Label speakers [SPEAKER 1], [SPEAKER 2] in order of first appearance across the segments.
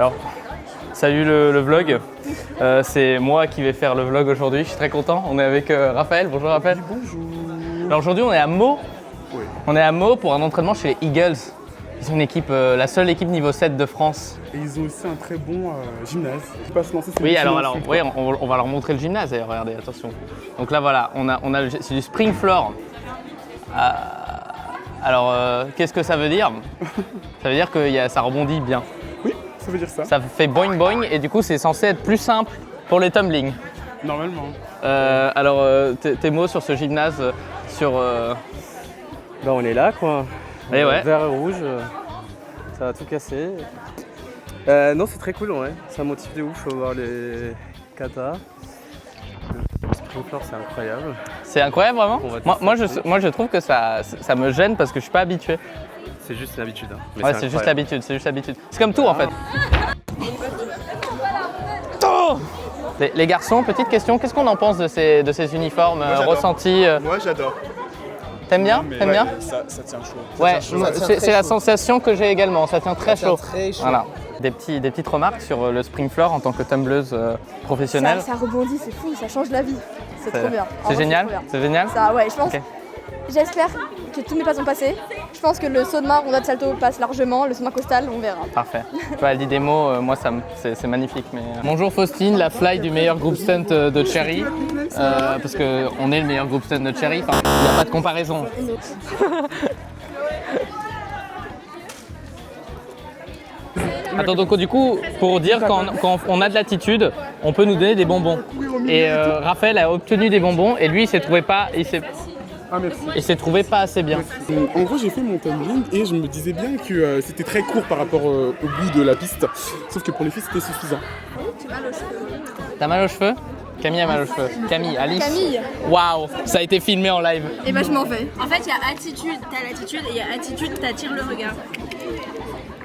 [SPEAKER 1] Alors, salut le vlog. C'est moi qui vais faire le vlog aujourd'hui. Je suis très content. On est avec Raphaël. Bonjour Raphaël.
[SPEAKER 2] Oui, bonjour.
[SPEAKER 1] Alors aujourd'hui, on est à Meaux.
[SPEAKER 2] Oui.
[SPEAKER 1] On est à Meaux pour un entraînement chez les Eagles. Ils sont une équipe, la seule équipe niveau 7 de France.
[SPEAKER 2] Et ils ont aussi un très bon gymnase. Qui peut se lancer sur
[SPEAKER 1] Oui,
[SPEAKER 2] le
[SPEAKER 1] alors
[SPEAKER 2] gymnase.
[SPEAKER 1] oui, on va leur montrer le gymnase. D'ailleurs, regardez, attention. Donc là, voilà, c'est du spring floor. Alors, qu'est-ce que ça veut dire? Ça veut dire que ça rebondit bien.
[SPEAKER 2] Oui, ça veut dire ça.
[SPEAKER 1] Ça fait boing boing et du coup, c'est censé être plus simple pour les tumblings.
[SPEAKER 2] Normalement.
[SPEAKER 1] Alors, tes mots sur ce gymnase, sur...
[SPEAKER 3] Bah on est là quoi.
[SPEAKER 1] Et ouais.
[SPEAKER 3] Vert et rouge, ça va tout casser. Non c'est très cool ouais, ça motive de ouf, faut voir les katas. Le spring floor c'est incroyable.
[SPEAKER 1] C'est incroyable vraiment. Moi je trouve que ça me gêne parce que je suis pas habitué.
[SPEAKER 3] C'est juste l'habitude. Hein. Mais
[SPEAKER 1] Ouais, c'est juste l'habitude, c'est juste l'habitude. C'est comme tout en fait. Oh les garçons, petite question, qu'est-ce qu'on en pense de ces uniformes ressentis
[SPEAKER 4] Moi j'adore.
[SPEAKER 1] T'aimes bien?
[SPEAKER 4] Mais
[SPEAKER 1] T'aimes bien?
[SPEAKER 4] Ça tient chaud.
[SPEAKER 1] Ouais,
[SPEAKER 3] tient
[SPEAKER 1] c'est
[SPEAKER 3] très
[SPEAKER 1] la
[SPEAKER 3] chaud.
[SPEAKER 1] sensation que j'ai également, ça tient très chaud.
[SPEAKER 3] Très chaud.
[SPEAKER 1] Voilà. Des petites remarques sur le spring floor en tant que tumbleuse professionnelle.
[SPEAKER 5] Ça rebondit, c'est fou, ça change la vie. C'est trop bien. En
[SPEAKER 1] C'est
[SPEAKER 5] vrai,
[SPEAKER 1] génial?
[SPEAKER 5] trop bien.
[SPEAKER 1] C'est génial?
[SPEAKER 5] Ça, ouais, je pense.
[SPEAKER 1] Ok.
[SPEAKER 5] J'espère que tous mes pas sont passés. Je pense que le saut de main, rondade salto passe largement. Le saut de main costal, on verra.
[SPEAKER 1] Parfait. Tu vois, elle dit des mots, moi c'est magnifique. Mais... Bonjour Faustine, la fly du meilleur groupe stunt de Cherry. Parce qu'on est le meilleur groupe stunt de Cherry, enfin, il n'y a pas de comparaison. Attends, donc du coup, pour dire quand on a de l'attitude, on peut nous donner des bonbons. Et Raphaël a obtenu des bonbons et lui il s'est trouvé pas,
[SPEAKER 2] Ah merci.
[SPEAKER 1] il s'est trouvé pas assez bien.
[SPEAKER 2] En gros j'ai fait mon tumbling et je me disais bien que c'était très court par rapport au bout de la piste. Sauf que pour les filles c'était suffisant.
[SPEAKER 1] T'as mal aux cheveux? Camille a mal aux cheveux. Camille, Alice.
[SPEAKER 5] Camille.
[SPEAKER 1] Waouh, ça a été filmé en live.
[SPEAKER 5] Et bah, je m'en vais.
[SPEAKER 6] En fait, il y a attitude, t'as l'attitude, et il y a attitude, t'attires le regard.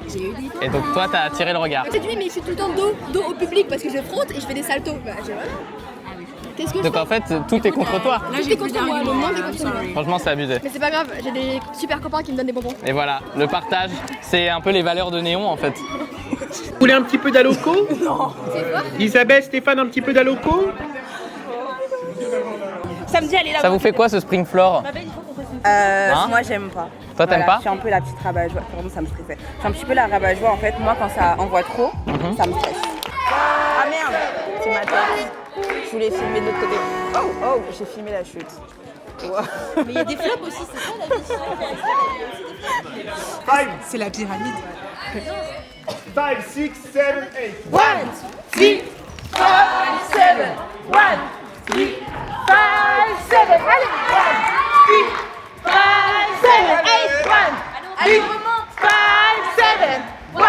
[SPEAKER 6] J'ai eu dit.
[SPEAKER 1] Et donc toi, t'as attiré le regard.
[SPEAKER 5] C'est lui, mais je suis tout le temps dos au public parce que je frotte et je fais des saltos. Bah, voilà. Qu'est-ce que je
[SPEAKER 1] Donc
[SPEAKER 5] fais?
[SPEAKER 1] en fait, tout est contre toi.
[SPEAKER 6] Là,
[SPEAKER 5] Tout est contre moi, le monde est contre moi.
[SPEAKER 1] Franchement, c'est abusé.
[SPEAKER 5] Mais c'est pas grave, j'ai des super copains qui me donnent des bonbons.
[SPEAKER 1] Et voilà, le partage, c'est un peu les valeurs de Néon en fait.
[SPEAKER 7] Vous voulez un petit peu d'aloco? Non. Isabelle, Stéphane, un petit peu d'aloco?
[SPEAKER 6] Samedi, elle est là.
[SPEAKER 1] Ça vous fait quoi ce spring floor? Hein?
[SPEAKER 8] Moi j'aime pas.
[SPEAKER 1] Toi, t'aimes
[SPEAKER 8] Voilà,
[SPEAKER 1] pas?
[SPEAKER 8] Je suis un peu la petite rabat-joie, vraiment ça me stressait. Je suis un petit peu la rabat-joie en fait, moi quand ça envoie trop, ça me stresse. Ah merde, c'est ma tête. Je voulais filmer de l'autre côté. Oh, j'ai filmé la chute. Wow.
[SPEAKER 6] Mais il y a des flops aussi, c'est ça la vie.
[SPEAKER 8] C'est la pyramide.
[SPEAKER 4] 5, 6, 7, 8.
[SPEAKER 8] 1, 3, 5, 7, 1, 3, 5, 7, allez 1, 3, 5, 7, 8, 1, allez, 5, 7, 1,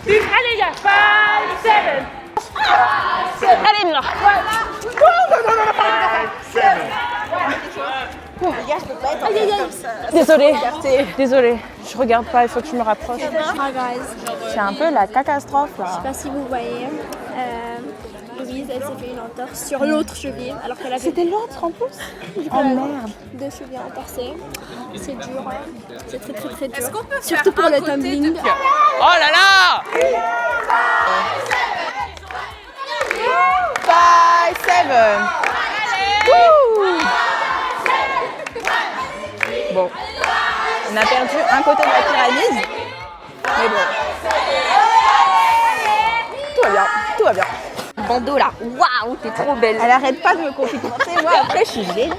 [SPEAKER 8] allez les gars, 5, 7, allez là. Désolée, je regarde pas, il faut que je me rapproche.
[SPEAKER 9] Hi guys.
[SPEAKER 8] C'est un peu la catastrophe
[SPEAKER 9] Je sais
[SPEAKER 8] là.
[SPEAKER 9] pas si vous voyez. Louise, elle s'est fait une entorse sur l'autre cheville, alors qu'elle avait
[SPEAKER 8] C'était l'autre en plus. Oh merde.
[SPEAKER 9] deux chevilles entorsées. C'est dur, hein. C'est très très très dur.
[SPEAKER 6] Est-ce qu'on peut
[SPEAKER 9] Surtout
[SPEAKER 6] faire
[SPEAKER 9] pour
[SPEAKER 6] un
[SPEAKER 9] le
[SPEAKER 6] côté
[SPEAKER 9] tumbling.
[SPEAKER 1] Oh là là!
[SPEAKER 8] 5, 7. Bon, on a perdu un côté de la pyramide, mais bon. Tout va bien, tout va bien.
[SPEAKER 6] Bandeau là. Waouh, t'es trop belle.
[SPEAKER 8] Elle arrête pas de me complimenter, moi après je suis gênée.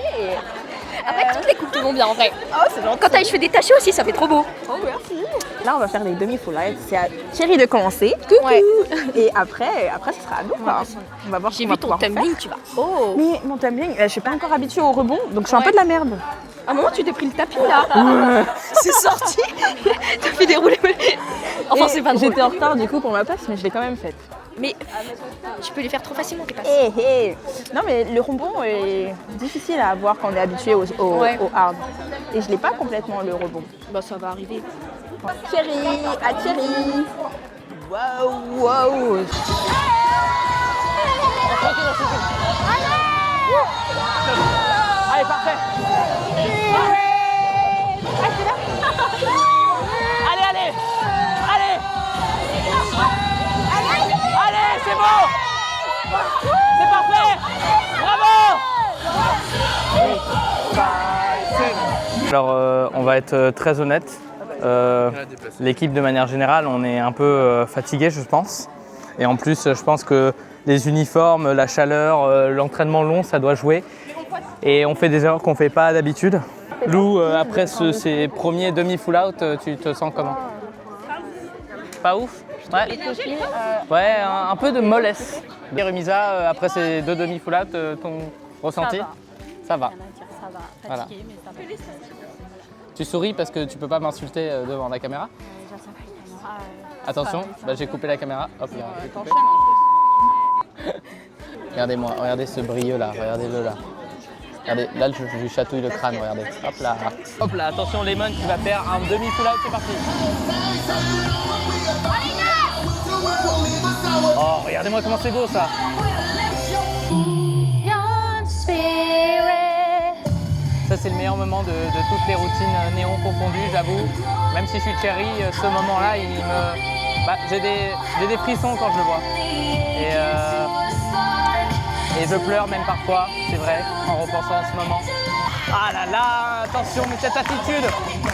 [SPEAKER 6] Après, toutes les coupes te vont bien en vrai.
[SPEAKER 8] Oh, c'est gentil.
[SPEAKER 6] Quand t'as les cheveux détachés aussi, ça fait trop beau.
[SPEAKER 8] Oh, merci. Là, on va faire les demi-full light. C'est à Thierry de commencer. Ouais. Et après, ce sera à nous. Quoi. On va voir
[SPEAKER 6] J'ai
[SPEAKER 8] ce qu'on
[SPEAKER 6] vu
[SPEAKER 8] va
[SPEAKER 6] ton
[SPEAKER 8] pouvoir faire.
[SPEAKER 6] tumbling, tu vas. Oh.
[SPEAKER 8] Mais mon tumbling, je suis pas encore habituée au rebond, donc je suis un peu de la merde.
[SPEAKER 6] À un moment, tu t'es pris le tapis là. C'est sorti. T'as fait dérouler. Enfin, c'est pas drôle.
[SPEAKER 8] J'étais en retard du coup pour ma place, mais je l'ai quand même faite.
[SPEAKER 6] Mais tu peux les faire trop facilement tes passes.
[SPEAKER 8] Non, mais le rebond est difficile à avoir quand on est habitué au hard. Et je l'ai pas complètement le rebond.
[SPEAKER 6] Bah, ça va arriver.
[SPEAKER 8] Thierry, à Thierry. Waouh, waouh.
[SPEAKER 1] Allez, parfait. Allez, allez. Allez. Alors on va être très honnête. L'équipe de manière générale, on est un peu fatigué, je pense. Et en plus, je pense que les uniformes, la chaleur, l'entraînement long, ça doit jouer. Et on fait des erreurs qu'on ne fait pas d'habitude. Lou, après ces premiers demi-full out, tu te sens comment? Pas ouf? Ouais, un peu de mollesse. Remisa, après ces 2 demi-full out, ton ressenti? Ça va. Voilà. Tu souris parce que tu peux pas m'insulter devant la caméra? Attention, j'ai coupé la caméra. Hop là. Regardez-moi, regardez ce brio là, regardez-le là. Regardez, là je lui chatouille le crâne, regardez. Hop là. Hop là, attention Lemon qui va faire un demi-full out, c'est parti. Oh, regardez-moi comment c'est beau ça. Ça c'est le meilleur moment de toutes les routines néon confondues, j'avoue. Même si je suis Cherry, ce moment-là, j'ai des frissons quand je le vois. Et je pleure même parfois, c'est vrai, en repensant à ce moment. Ah là là, attention, mais cette attitude,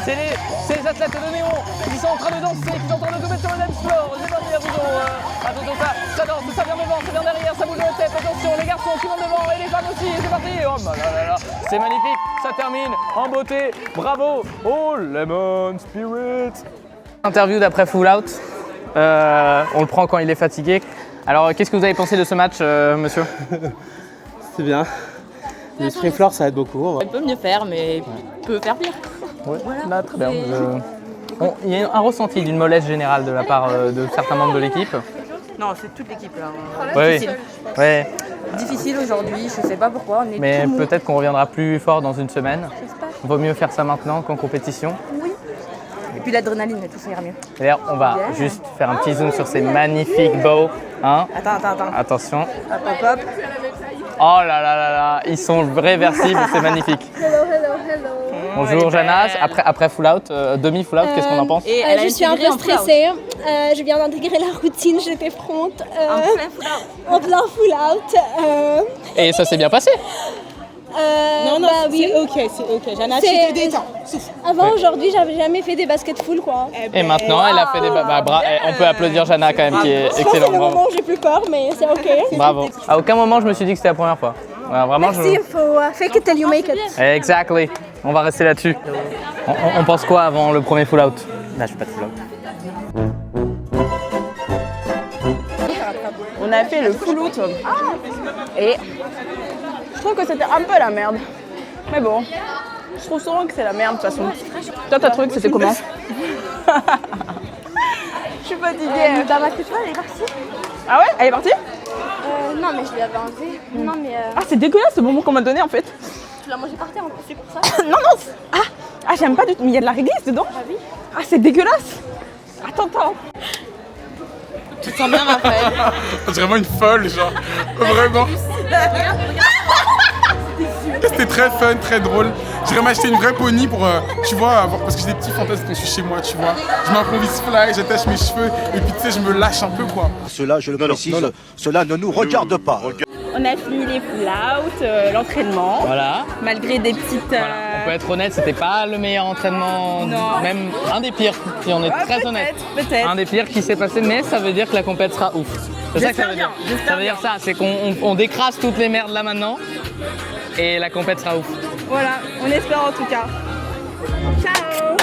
[SPEAKER 1] c'est les athlètes de néon qui sont en train de danser, qui sont en train de tomber sur le dance floor. C'est parti, attention, ça danse, ça vient devant, ça vient derrière, ça bouge la tête, attention, les garçons qui vont devant et les femmes aussi, c'est parti. Oh là là, c'est magnifique, ça termine en beauté, bravo, oh Lemon Spirit. Interview d'après Full Out, on le prend quand il est fatigué. Alors, qu'est-ce que vous avez pensé de ce match, monsieur?
[SPEAKER 3] C'est bien. Le spring floor, ça aide beaucoup.
[SPEAKER 6] Il peut mieux faire, mais il peut faire pire.
[SPEAKER 1] Ouais, là, très bien. Il y a un ressenti d'une mollesse générale de la part de certains membres de l'équipe.
[SPEAKER 8] Non, c'est toute l'équipe là.
[SPEAKER 1] Oui. Ouais.
[SPEAKER 8] Difficile aujourd'hui, je sais pas pourquoi. On est
[SPEAKER 1] mais peut-être qu'on reviendra plus fort dans une semaine. Vaut mieux faire ça maintenant qu'en compétition.
[SPEAKER 8] Oui. Et puis l'adrénaline, tout ça ira mieux.
[SPEAKER 1] D'ailleurs, on va juste faire un petit zoom sur ces magnifiques bows. Hein.
[SPEAKER 8] Attends.
[SPEAKER 1] Attention.
[SPEAKER 8] Hop.
[SPEAKER 1] Oh là là là là, ils sont réversibles, c'est magnifique.
[SPEAKER 9] Hello.
[SPEAKER 1] Bonjour Jana, après full out, demi-full out, qu'est-ce qu'on en pense?
[SPEAKER 9] Je suis un peu stressée. Je viens d'intégrer la routine, j'étais pronte. En plein full out.
[SPEAKER 1] Et ça s'est bien passé?
[SPEAKER 9] Non, oui.
[SPEAKER 6] c'est ok. Jana, tu te détends.
[SPEAKER 9] Avant, aujourd'hui, j'avais jamais fait des baskets full, quoi.
[SPEAKER 1] Et maintenant, elle a fait des... on peut applaudir Jana quand même, qui est excellente.
[SPEAKER 9] C'est le moment où j'ai plus peur, mais c'est ok.
[SPEAKER 1] Bravo. À aucun moment, je me suis dit que c'était la première fois. Voilà, vraiment,
[SPEAKER 9] merci, il faut fake it till you make it.
[SPEAKER 1] Exactly. On va rester là-dessus. On pense quoi avant le premier full out? Là, je fais pas de full out.
[SPEAKER 8] On a fait le full out et je trouve que c'était un peu la merde. Mais bon, je trouve souvent que c'est la merde de toute façon. Toi, ta truc, c'était comment? Je suis fatiguée.
[SPEAKER 9] Dans ma couche, elle est partie.
[SPEAKER 8] Ah ouais? Elle est partie?
[SPEAKER 9] Non, mais je l'avais enlevée. Non, mais.
[SPEAKER 8] Ah, c'est dégueulasse ce bonbon qu'on m'a donné en fait.
[SPEAKER 9] Tu l'as mangé par terre en plus, c'est pour ça.
[SPEAKER 8] Non. Ah, j'aime pas du tout. Mais il y a de la réglisse dedans?
[SPEAKER 9] Ah oui.
[SPEAKER 8] Ah, c'est dégueulasse. Attends.
[SPEAKER 6] Tu te sens bien, Raphaël?
[SPEAKER 2] C'est vraiment une folle, genre. Vraiment. C'était très fun, très drôle. J'irais m'acheter une vraie pony pour, tu vois, parce que j'ai des petits fantasmes quand je suis chez moi, tu vois. Je m'improvise fly, j'attache mes cheveux et puis tu sais, je me lâche un peu, quoi.
[SPEAKER 10] Cela, je le précise, cela ne nous regarde pas.
[SPEAKER 8] On a fini les full out, l'entraînement.
[SPEAKER 1] Voilà.
[SPEAKER 8] Malgré des petites.
[SPEAKER 1] On peut être honnête, c'était pas le meilleur entraînement,
[SPEAKER 8] non.
[SPEAKER 1] Même un des pires, si on est très honnête.
[SPEAKER 8] Peut-être.
[SPEAKER 1] Un des pires qui s'est passé, mais ça veut dire que la compète sera ouf. C'est ça que ça veut dire. Ça veut dire ça, c'est qu'on décrase toutes les merdes là maintenant et la compète sera ouf.
[SPEAKER 8] Voilà, on espère en tout cas. Ciao.